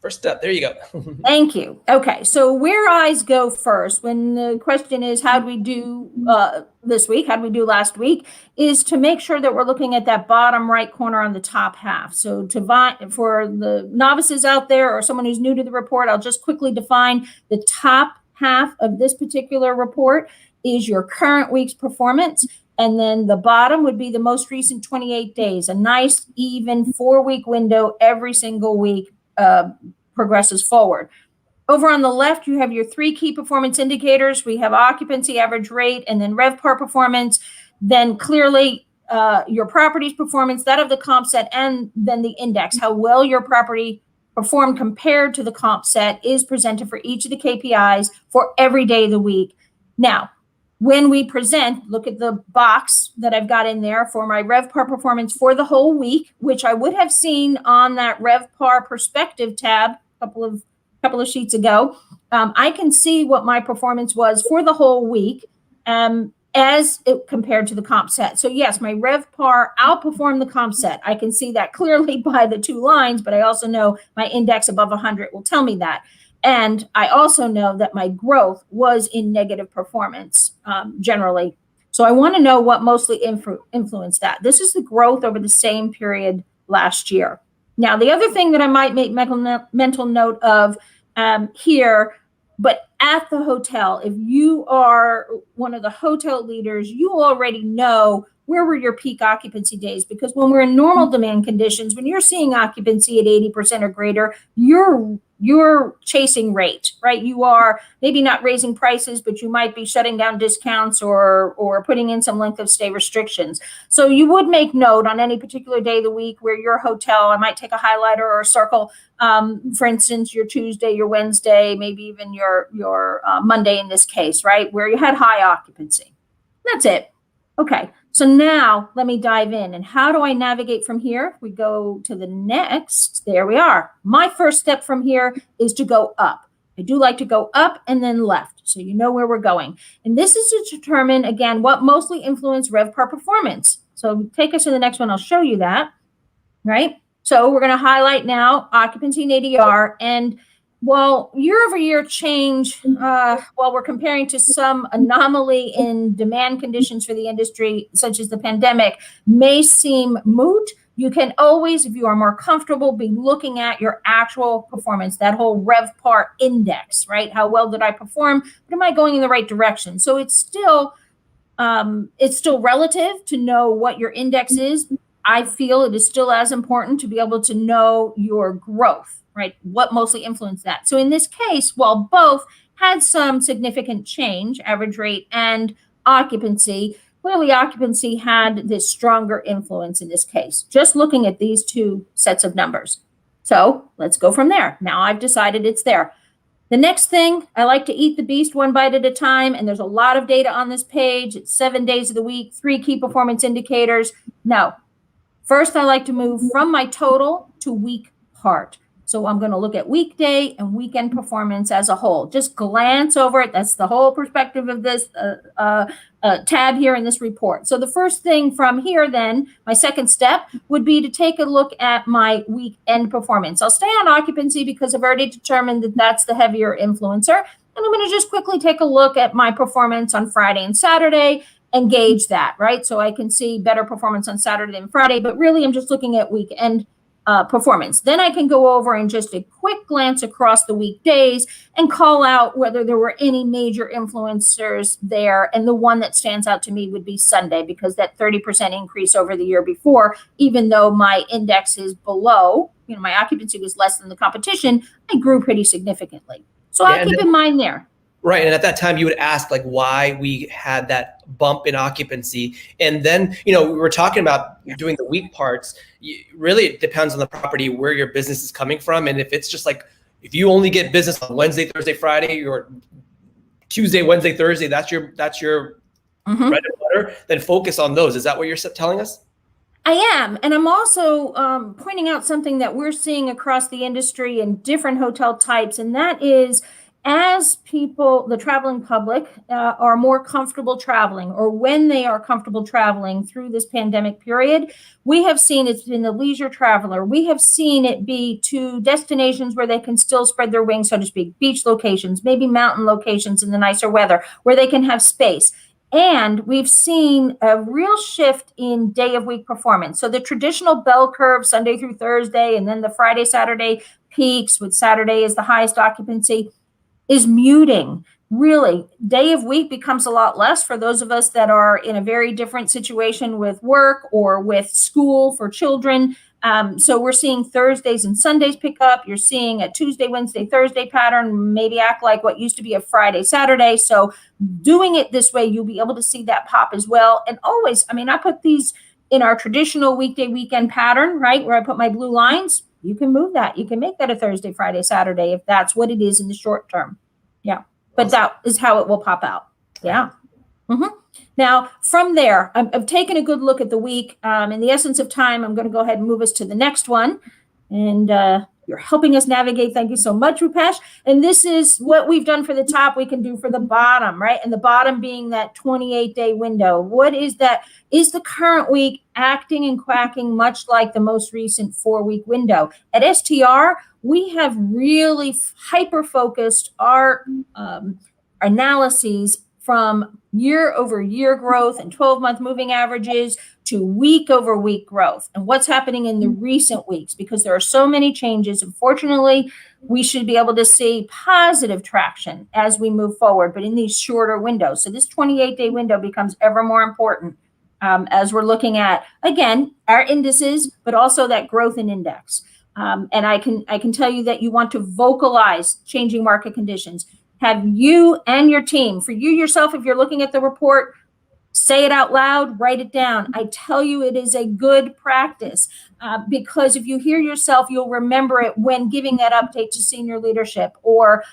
First step. There you go. Thank you. Okay, so where eyes go first when the question is how'd we do this week, how'd we do last week, is to make sure that we're looking at that bottom right corner on the top half. So for the novices out there or someone who's new to the report, I'll just quickly define the top half of this particular report is your current week's performance. And then the bottom would be the most recent 28 days, a nice even 4-week window every single week progresses forward. Over on the left, you have your 3 key performance indicators. We have occupancy, average rate, and then RevPAR performance. Then clearly your property's performance, that of the comp set, and then the index, how well your property performed compared to the comp set is presented for each of the KPIs for every day of the week. Now, when we present, look at the box that I've got in there for my RevPAR performance for the whole week, which I would have seen on that RevPAR perspective tab a couple of sheets ago. I can see what my performance was for the whole week as it compared to the comp set. So yes, my RevPAR outperformed the comp set. I can see that clearly by the 2 lines, but I also know my index above 100 will tell me that. And I also know that my growth was in negative performance generally. So I want to know what mostly influenced that. This is the growth over the same period last year. Now, the other thing that I might make mental note of here, but at the hotel, if you are one of the hotel leaders, you already know where were your peak occupancy days, because when we're in normal demand conditions, when you're seeing occupancy at 80% or greater, you're chasing rate, right? You are maybe not raising prices, but you might be shutting down discounts or putting in some length of stay restrictions. So you would make note on any particular day of the week where your hotel, I might take a highlighter or a circle, for instance, your Tuesday, your Wednesday, maybe even your Monday in this case, right? Where you had high occupancy. That's it. Okay. So now let me dive in. And how do I navigate from here? If we go to the next, there we are. My first step from here is to go up. I do like to go up and then left, so you know where we're going. And this is to determine, again, what mostly influenced RevPAR performance. So take us to the next one. I'll show you that, right? So we're going to highlight now occupancy and ADR. And while year-over-year change, while we're comparing to some anomaly in demand conditions for the industry, such as the pandemic, may seem moot, you can always, if you are more comfortable, be looking at your actual performance, that whole RevPAR index, right? How well did I perform? But am I going in the right direction? So it's still relative to know what your index is. I feel it is still as important to be able to know your growth, right? What mostly influenced that. So in this case, while both had some significant change, average rate and occupancy, clearly occupancy had this stronger influence in this case, just looking at these 2 sets of numbers. So let's go from there. Now I've decided it's there. The next thing, I like to eat the beast one bite at a time, and there's a lot of data on this page. It's 7 days of the week, 3 key performance indicators. No. First, I like to move from my total to week part. So I'm going to look at weekday and weekend performance as a whole. Just glance over it. That's the whole perspective of this tab here in this report. So the first thing from here then, my second step would be to take a look at my weekend performance. I'll stay on occupancy because I've already determined that that's the heavier influencer. And I'm going to just quickly take a look at my performance on Friday and Saturday and gauge that, right? So I can see better performance on Saturday than Friday, but really I'm just looking at weekend performance. Then I can go over and just a quick glance across the weekdays and call out whether there were any major influencers there. And the one that stands out to me would be Sunday, because that 30% increase over the year before, even though my index is below, my occupancy was less than the competition, I grew pretty significantly. So I'll keep in mind there. Right. And at that time, you would ask why we had that bump in occupancy. And then, we were talking about doing the week parts. Really, it depends on the property, where your business is coming from. And if it's just if you only get business on Wednesday, Thursday, Friday, or Tuesday, Wednesday, Thursday, that's your bread and butter, then focus on those. Is that what you're telling us? I am. And I'm also pointing out something that we're seeing across the industry in different hotel types. And that is, as people, the traveling public, are more comfortable traveling, or when they are comfortable traveling through this pandemic period, we have seen it's been the leisure traveler. We have seen it be to destinations where they can still spread their wings, so to speak, beach locations, maybe mountain locations in the nicer weather, where they can have space. And we've seen a real shift in day of week performance. So the traditional bell curve, Sunday through Thursday, and then the Friday, Saturday peaks, with Saturday is the highest occupancy, is muting. Really, day of week becomes a lot less for those of us that are in a very different situation with work or with school for children. So we're seeing Thursdays and Sundays pick up. You're seeing a Tuesday, Wednesday, Thursday pattern, maybe act like what used to be a Friday, Saturday. So doing it this way, you'll be able to see that pop as well. And always, I mean, I put these in our traditional weekday, weekend pattern, right, where I put my blue lines. You can move that. You can make that a Thursday, Friday, Saturday, if that's what it is in the short term. Yeah. But that is how it will pop out. Yeah. Mm-hmm. Now, from there, I've taken a good look at the week. In the essence of time, I'm going to go ahead and move us to the next one. And you're helping us navigate. Thank you so much, Rupesh. And this is what we've done for the top, we can do for the bottom, right? And the bottom being that 28-day window. What is that? Is the current week acting and quacking much like the most recent 4-week window? At STR, we have really hyper-focused our analyses from year-over-year growth and 12-month moving averages to week-over-week growth and what's happening in the recent weeks, because there are so many changes. Unfortunately, we should be able to see positive traction as we move forward, but in these shorter windows. So this 28-day window becomes ever more important as we're looking at, again, our indices, but also that growth in index. And I can tell you that you want to vocalize changing market conditions. Have you and your team, for you yourself, if you're looking at the report, say it out loud, write it down. I tell you, it is a good practice because if you hear yourself, you'll remember it when giving that update to senior leadership. Or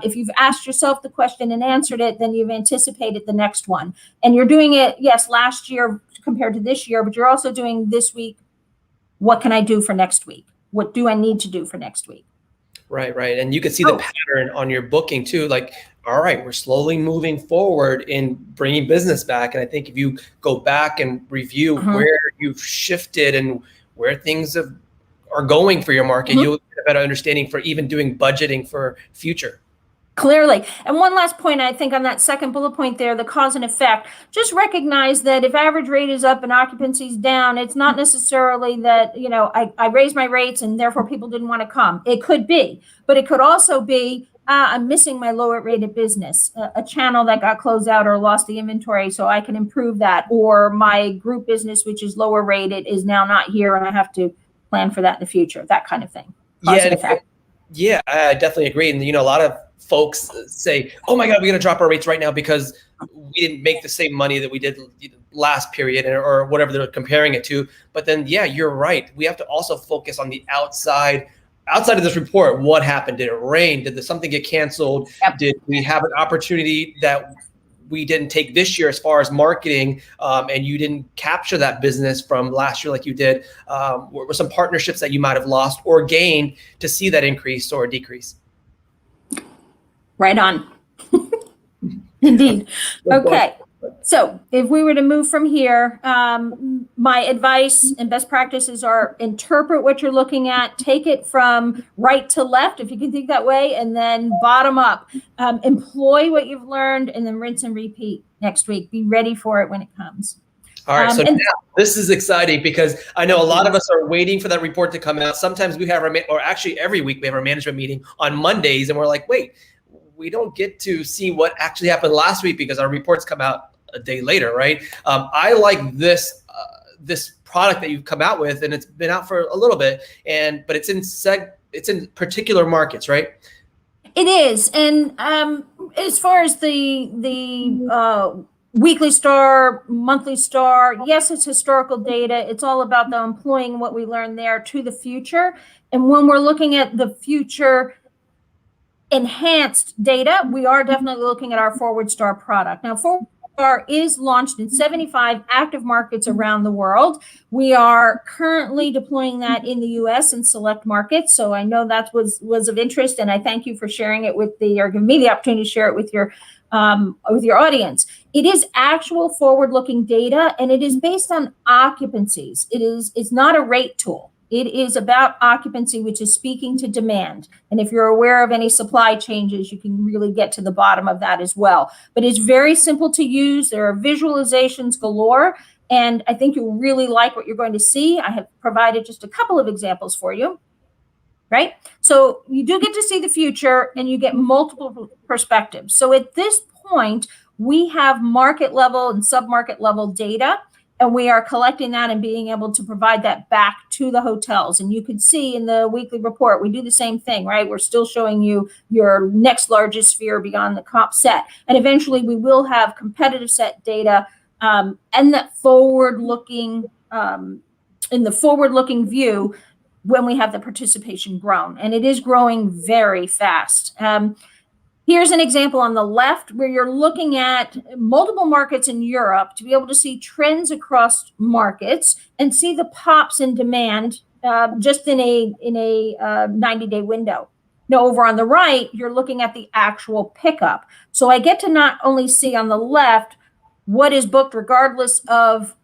if you've asked yourself the question and answered it, then you've anticipated the next one. And you're doing it, yes, last year compared to this year, but you're also doing this week. What can I do for next week? What do I need to do for next week? Right. And you can see the pattern on your booking too. Like, all right, we're slowly moving forward in bringing business back. And I think if you go back and review where you've shifted and where things are going for your market, you'll get a better understanding for even doing budgeting for future. Clearly. And one last point, I think on that second bullet point there, the cause and effect, just recognize that if average rate is up and occupancy is down, it's not necessarily that, you know, I raised my rates and therefore people didn't want to come. It could be, but it could also be, I'm missing my lower rated business, a channel that got closed out or lost the inventory, so I can improve that. Or my group business, which is lower rated, is now not here and I have to plan for that in the future, that kind of thing. Cause and effect. Yeah, I definitely agree. And, you know, a lot of folks say, oh my God, we're going to drop our rates right now because we didn't make the same money that we did last period or whatever they're comparing it to. But then, yeah, you're right. We have to also focus on the outside of this report. What happened? Did it rain? Did something get canceled? Yep. Did we have an opportunity that we didn't take this year as far as marketing, and you didn't capture that business from last year like you did? Were some partnerships that you might have lost or gained to see that increase or decrease? Right on. Indeed. Okay. So if we were to move from here, my advice and best practices are interpret what you're looking at, take it from right to left, if you can think that way, and then bottom up. Employ what you've learned and then rinse and repeat next week. Be ready for it when it comes. All right. So now this is exciting because I know a lot of us are waiting for that report to come out. Sometimes we have or actually every week we have our management meeting on Mondays and we're like, wait, we don't get to see what actually happened last week because our reports come out a day later, right? I like this product that you've come out with, and it's been out for a little bit, but it's in particular markets, right? It is, and as far as the weekly star, monthly star, yes, it's historical data. It's all about the employing what we learned there to the future, and when we're looking at the future enhanced data, we are definitely looking at our forward star product. Now, forward STR is launched in 75 active markets around the world. We are currently deploying that in the US in select markets. So I know that was of interest, and I thank you for sharing it or giving me the opportunity to share it with your audience. It is actual forward-looking data, and it is based on occupancies. It's not a rate tool. It is about occupancy, which is speaking to demand. And if you're aware of any supply changes, you can really get to the bottom of that as well. But it's very simple to use. There are visualizations galore, and I think you'll really like what you're going to see. I have provided just a couple of examples for you. Right? So you do get to see the future, and you get multiple perspectives. So at this point, we have market level and sub-market level data, and we are collecting that and being able to provide that back to the hotels. And you can see in the weekly report, we do the same thing, right? We're still showing you your next largest sphere beyond the comp set. And eventually we will have competitive set data and that forward-looking, in the forward-looking view, when we have the participation grown, and it is growing very fast. Here's an example on the left where you're looking at multiple markets in Europe to be able to see trends across markets and see the pops in demand just in a 90-day window. Now, over on the right, you're looking at the actual pickup. So I get to not only see on the left what is booked regardless of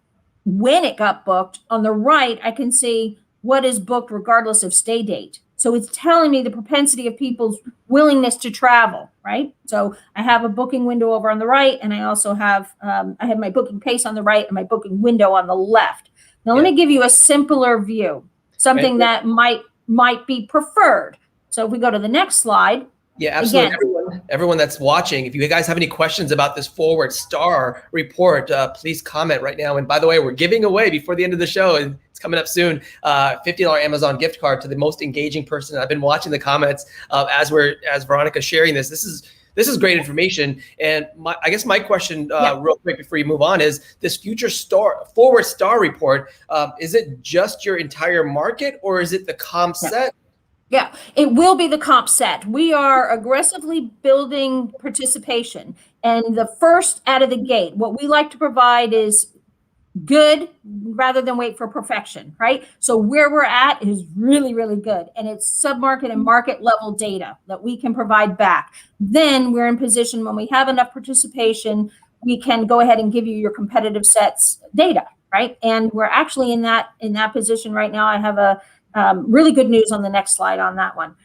when it got booked. On the right, I can see what is booked regardless of stay date. So it's telling me the propensity of people's willingness to travel, right? So I have a booking window over on the right, and I also have I have my booking pace on the right and my booking window on the left. Now, let me give you a simpler view, something that might be preferred. So if we go to the next slide. Yeah, absolutely. Everyone that's watching, if you guys have any questions about this Forward STR report, please comment right now. And by the way, we're giving away before the end of the show, and it's coming up soon, $50 Amazon gift card to the most engaging person. I've been watching the comments as Veronica's sharing this. This is great information. And I guess my question real quick before you move on is this future Forward STR report, is it just your entire market, or is it the comp set? Yeah, it will be the comp set. We are aggressively building participation. And the first out of the gate, what we like to provide is good rather than wait for perfection, right? So where we're at is really, really good. And it's sub-market and market level data that we can provide back. Then we're in position when we have enough participation, we can go ahead and give you your competitive sets data, right? And we're actually in that position right now. I have a really good news on the next slide on that one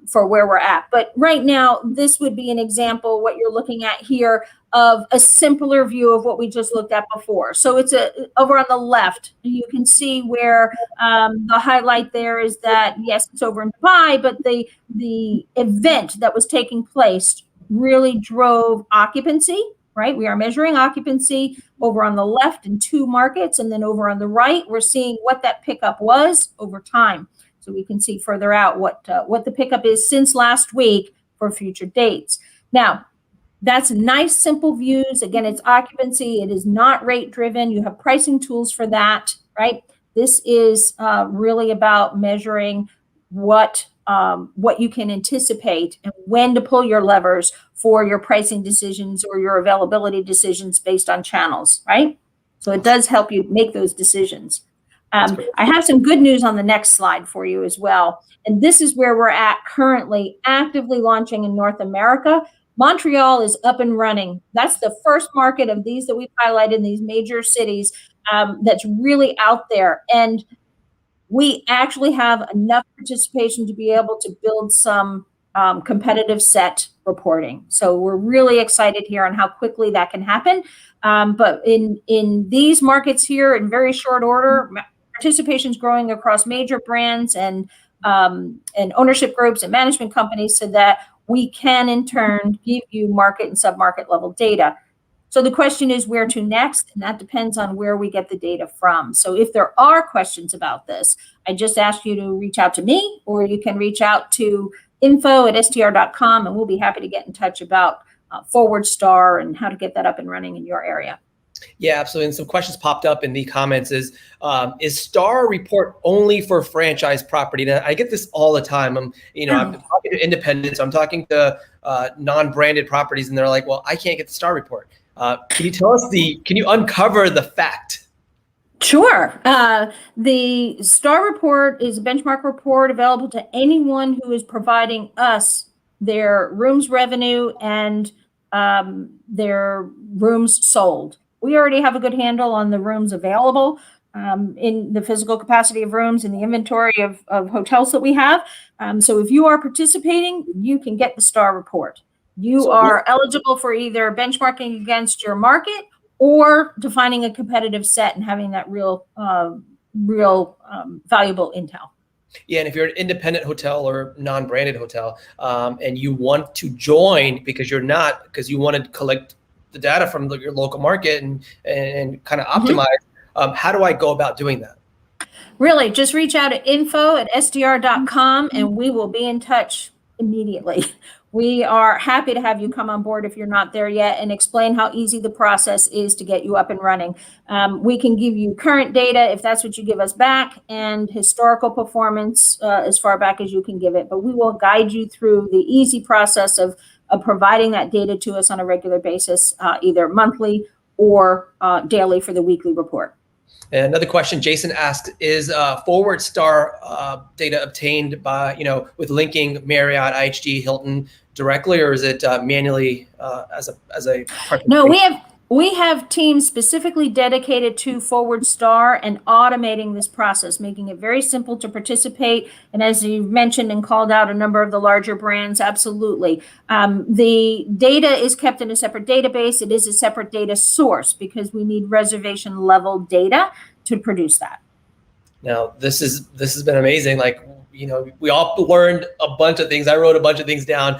for where we're at. But right now, this would be an example, what you're looking at here, of a simpler view of what we just looked at before. So it's over on the left, you can see where the highlight there is that, yes, it's over in Dubai, but the event that was taking place really drove occupancy, right? We are measuring occupancy over on the left in 2 markets, and then over on the right, we're seeing what that pickup was over time. So we can see further out what the pickup is since last week for future dates. Now, that's nice, simple views. Again, it's occupancy. It is not rate driven. You have pricing tools for that, right? This is really about measuring what you can anticipate and when to pull your levers for your pricing decisions or your availability decisions based on channels, right? So it does help you make those decisions. I have some good news on the next slide for you as well. And this is where we're at currently, actively launching in North America. Montreal is up and running. That's the first market of these that we've highlighted in these major cities that's really out there. And we actually have enough participation to be able to build some competitive set reporting. So we're really excited here on how quickly that can happen. But in these markets here, in very short order, participation is growing across major brands and ownership groups and management companies, so that we can in turn give you market and sub-market level data. So the question is where to next, and that depends on where we get the data from. So if there are questions about this, I just ask you to reach out to me, or you can reach out to info@str.com, and we'll be happy to get in touch about Forward STR and how to get that up and running in your area. Yeah, absolutely. And some questions popped up in the comments is STAR report only for franchise property? And I get this all the time. I'm talking to independents, I'm talking to non-branded properties, and they're like, well, I can't get the STAR report. Can you tell us can you uncover the fact? Sure. The STAR report is a benchmark report available to anyone who is providing us their rooms revenue and their rooms sold. We already have a good handle on the rooms available in the physical capacity of rooms in the inventory of hotels that we have. So if you are participating, you can get the STAR report. You are eligible for either benchmarking against your market or defining a competitive set and having that real valuable intel. Yeah, and if you're an independent hotel or non-branded hotel, and you want to join because you want to collect the data from your local market and kind of optimize, how do I go about doing that? Really, just reach out at info@str.com and we will be in touch immediately. We are happy to have you come on board if you're not there yet and explain how easy the process is to get you up and running. We can give you current data if that's what you give us back, and historical performance as far back as you can give it. But we will guide you through the easy process of providing that data to us on a regular basis, either monthly or daily for the weekly report. And another question Jason asked is forward star data obtained by, with linking Marriott, IHG, Hilton directly, or is it manually as a part? No, we have teams specifically dedicated to Forward Star and automating this process, making it very simple to participate. And as you mentioned and called out a number of the larger brands, absolutely. The data is kept in a separate database. It is a separate data source because we need reservation level data to produce that. Now, this has been amazing. We all learned a bunch of things. I wrote a bunch of things down.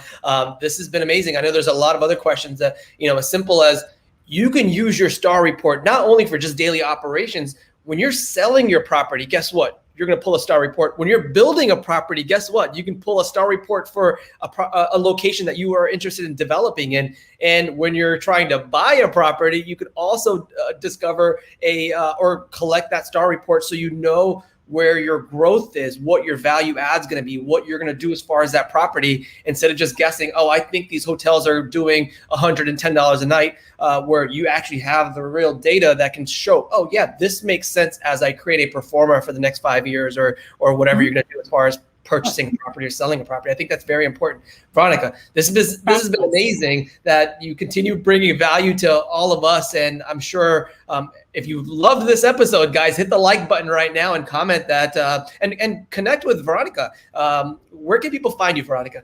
This has been amazing. I know there's a lot of other questions that, as simple as you can use your STAR report, not only for just daily operations. When you're selling your property, guess what? You're going to pull a STAR report. When you're building a property, guess what? You can pull a STAR report for a location that you are interested in developing in. And when you're trying to buy a property, you could also discover or collect that STAR report so you know where your growth is, what your value add is going to be, what you're going to do as far as that property, instead of just guessing, oh, I think these hotels are doing $110 a night, where you actually have the real data that can show, oh yeah, this makes sense as I create a performer for the next 5 years or whatever you're going to do as far as purchasing a property or selling a property. I think that's very important. Veronica, this has been amazing that you continue bringing value to all of us. And I'm sure if you loved this episode, guys, hit the like button right now and comment that and connect with Veronica. Where can people find you, Veronica?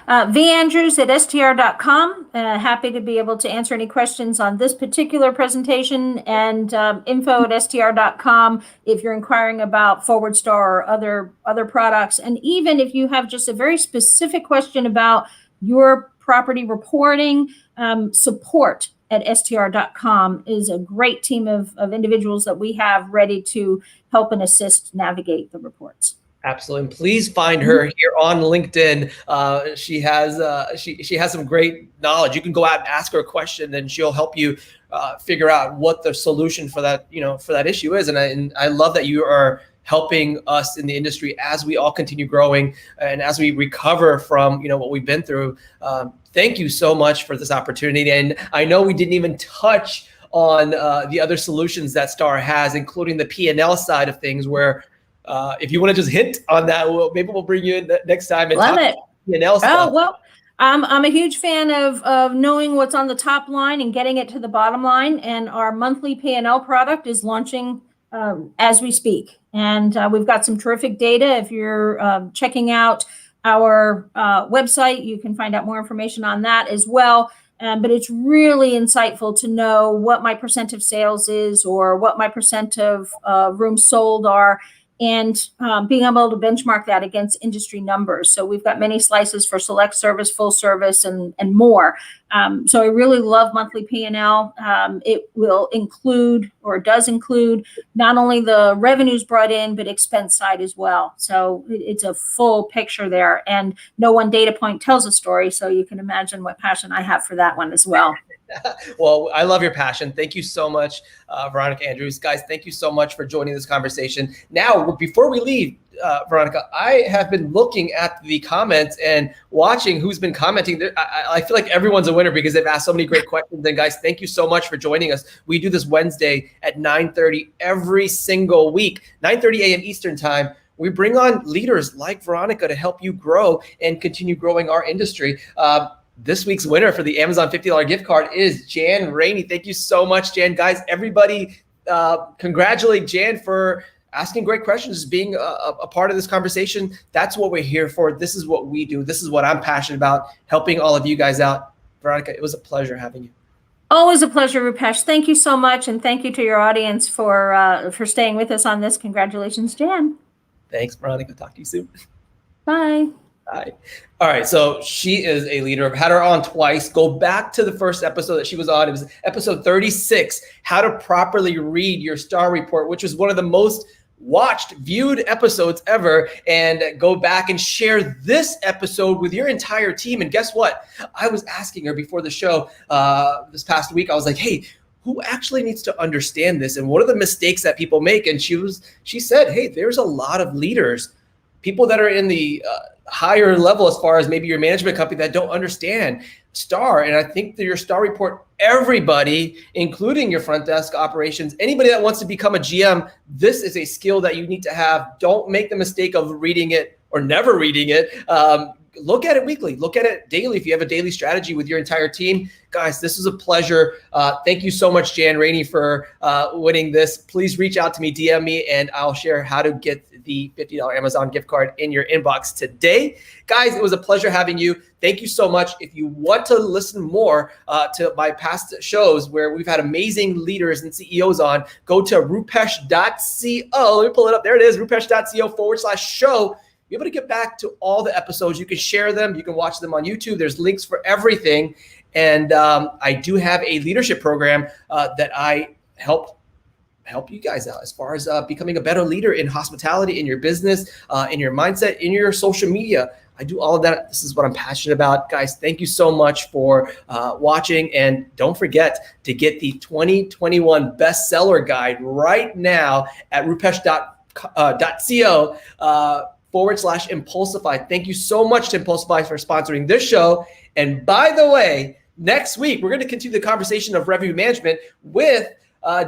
Andrews@str.com. Happy to be able to answer any questions on this particular presentation, and info@str.com if you're inquiring about Forward Star or other products. And even if you have just a very specific question about your property reporting, support at str.com is a great team of individuals that we have ready to help and assist navigate the reports. Absolutely. And please find her here on LinkedIn. She has some great knowledge. You can go out and ask her a question and she'll help you figure out what the solution for that issue is. And I love that you are helping us in the industry as we all continue growing and as we recover from, what we've been through. Thank you so much for this opportunity. And I know we didn't even touch on the other solutions that STAR has, including the P&L side of things, where if you want to just hint on that, maybe we'll bring you in next time and Love talk it. P&L stuff. Oh, well, I'm a huge fan of knowing what's on the top line and getting it to the bottom line. And our monthly P&L product is launching as we speak. And we've got some terrific data. If you're checking out our website, you can find out more information on that as well. But it's really insightful to know what my percent of sales is or what my percent of rooms sold are, and being able to benchmark that against industry numbers. So we've got many slices for select service, full service, and more. So I really love monthly P&L. It will include, or does include, not only the revenues brought in, but expense side as well. So it's a full picture there, and no one data point tells a story. So you can imagine what passion I have for that one as well. Well, I love your passion. Thank you so much, Veronica Andrews. Guys, thank you so much for joining this conversation. Now, before we leave, Veronica, I have been looking at the comments and watching who's been commenting. I feel like everyone's a winner because they've asked so many great questions. And guys, thank you so much for joining us. We do this Wednesday at 9:30 every single week, 9:30 a.m. Eastern time. We bring on leaders like Veronica to help you grow and continue growing our industry. This week's winner for the Amazon $50 gift card is Jan Rainey. Thank you so much, Jan. Guys, everybody congratulate Jan for asking great questions, being a part of this conversation. That's what we're here for. This is what we do. This is what I'm passionate about, helping all of you guys out. Veronica, it was a pleasure having you. Always a pleasure, Rupesh. Thank you so much. And thank you to your audience for staying with us on this. Congratulations, Jan. Thanks, Veronica. Talk to you soon. Bye. Bye. All right. So she is a leader. I've had her on twice. Go back to the first episode that she was on. It was episode 36, How to Properly Read Your STR Report, which was one of the most watched, viewed episodes ever. And go back and share this episode with your entire team. And guess what? I was asking her before the show this past week. I was like, hey, who actually needs to understand this? And what are the mistakes that people make? And she said, hey, there's a lot of leaders, people that are in the higher level as far as maybe your management company that don't understand STAR. And I think that your STAR report, everybody, including your front desk operations, anybody that wants to become a GM, this is a skill that you need to have. Don't make the mistake of reading it or never reading it. Look at it weekly. Look at it daily if you have a daily strategy with your entire team. Guys, this was a pleasure. Thank you so much, Jan Rainey, for winning this. Please reach out to me, DM me, and I'll share how to get the $50 Amazon gift card in your inbox today. Guys, it was a pleasure having you. Thank you so much. If you want to listen more to my past shows where we've had amazing leaders and CEOs on, go to rupesh.co. Let me pull it up. There it is, rupesh.co/show. You're able to get back to all the episodes. You can share them. You can watch them on YouTube. There's links for everything. And I do have a leadership program that I help you guys out as far as becoming a better leader in hospitality, in your business, in your mindset, in your social media. I do all of that. This is what I'm passionate about. Guys, thank you so much for watching. And don't forget to get the 2021 bestseller guide right now at rupesh.co. /Impulsify. Thank you so much to Impulsify for sponsoring this show. And by the way, next week, we're going to continue the conversation of revenue management with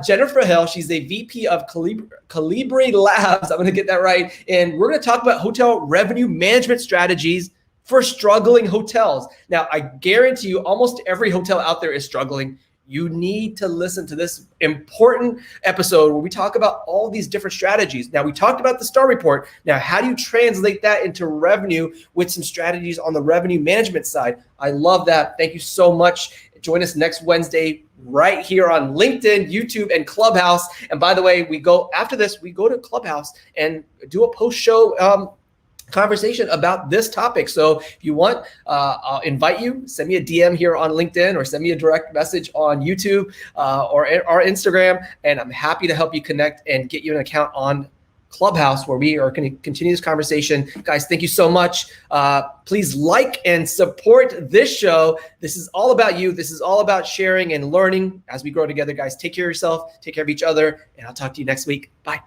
Jennifer Hill. She's a VP of Calibri Labs. I'm going to get that right. And we're going to talk about hotel revenue management strategies for struggling hotels. Now, I guarantee you almost every hotel out there is struggling. You need to listen to this important episode where we talk about all these different strategies. Now, we talked about the STAR report. Now, how do you translate that into revenue with some strategies on the revenue management side? I love that. Thank you so much. Join us next Wednesday right here on LinkedIn, YouTube, and Clubhouse. And by the way, after this, we go to Clubhouse and do a post-show conversation about this topic. So if you want, I'll invite you, send me a DM here on LinkedIn or send me a direct message on YouTube or Instagram. And I'm happy to help you connect and get you an account on Clubhouse where we are going to continue this conversation. Guys, thank you so much. Please like and support this show. This is all about you. This is all about sharing and learning as we grow together. Guys, take care of yourself, take care of each other, and I'll talk to you next week. Bye.